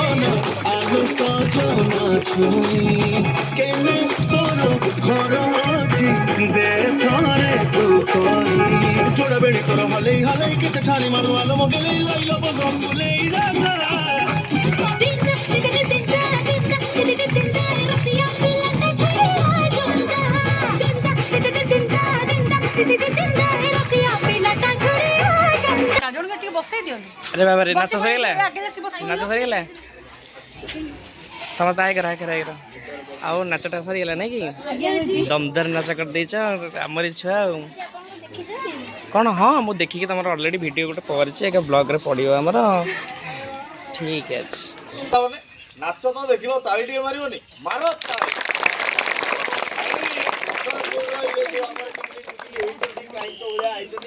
অনা আলো সজনা ছুঁই কেনে তোর ঘর ଅଛି দে থরে তু কই জোড়া বেড়ি তোর হলেই হলেই কেতে ঠানি মারু আলো মগেলেই লাইলো বগম ফুলেই রাজা अरे बाबा रे नाच सरीगला नाच सरीगला समझ आए करा आओ नाचटा सरीगला नहीं कि दमदार नाच कर देछ हमर छुआ कौन हाँ मुझे देखिए तुम अलरेडी वीडियो गोटे कर ब्लॉग रे पड़ो आमर ठीक है नाच तो देखिलो ताली टिके मारिबोनी मारो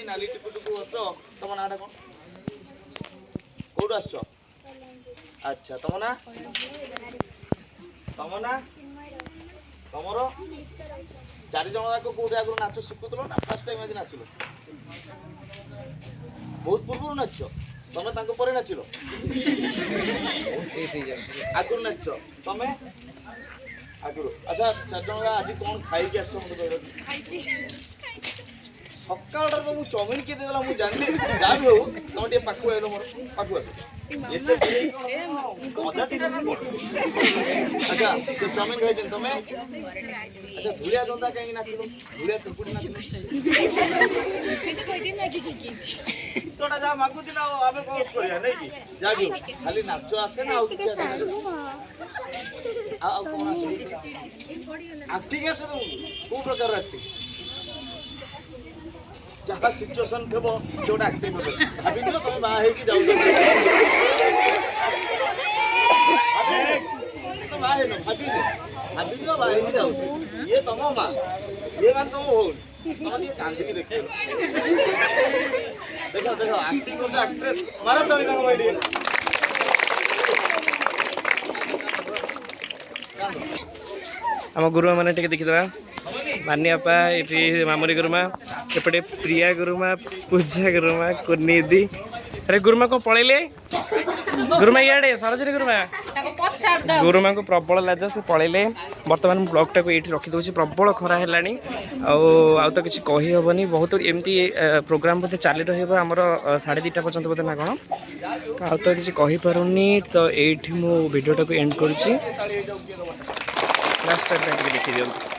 नाली टिकु टिकु बस तुम नाटा कौन कौट आस अच्छा तुम ना तुमर चार जन जाक कौटे आगे नाच शिखुल ना फास्ट टाइम आज नाचल बहुत पूर्व नाच तुम पर नाचिल आगुरी नाच तुम आगुरी अच्छा चार जन आज कौन खाई आस सकाल तो मुझे चाउमिन किए देला मुझे जानी जहाँ भी हो तुम टे पाखु आइल मोर पाखु अच्छा तो चाउमिन खाई तुम अच्छा धुलिया दंदा कहीं नाचिल धुलिया तुकुड़ी तोड़ा जा मागुची ना आबे बहुत करिया नहीं कि जाबी खाली नाच आसे ना आउ किछ आसे आ कोन आसे एक्टिंग आसे तो को प्रकार एक्टिंग जहाँ सिचुएशन थे जोटा एक्टिंग हो भाभी तो तुम बाहर की जाओ तो बाहर न भाभी तो बाहर की जाओ ये तुम मां ये मान तुम हो तुम ये कांदी देखो देखो देखो एक्टिंग करते एक्ट्रेस मारा तो नहीं भाई आम गुरुमा मैंने टे देखीदा मानी आपा ये मामुरी गुरुमा एपटे प्रिया गुरुमा पूजा गुरुमा कुर्नीदी अरे गुरुमा को पलैले गुरुमा इे सरजरी गुरुमा को प्रबल लाज से पलैले बर्तमान ब्लॉगटा को ये रखीदे प्रबल खरा है आउ तो किसी कहीहबनी बहुत एमती प्रोग्राम बोधे चली रमर 2:30 पर्यटन बोधे ना कौन तो आउ तो किसी कहीपरूनी तो ये भिडियोटा को एंड करुच्ची देखी दिखाई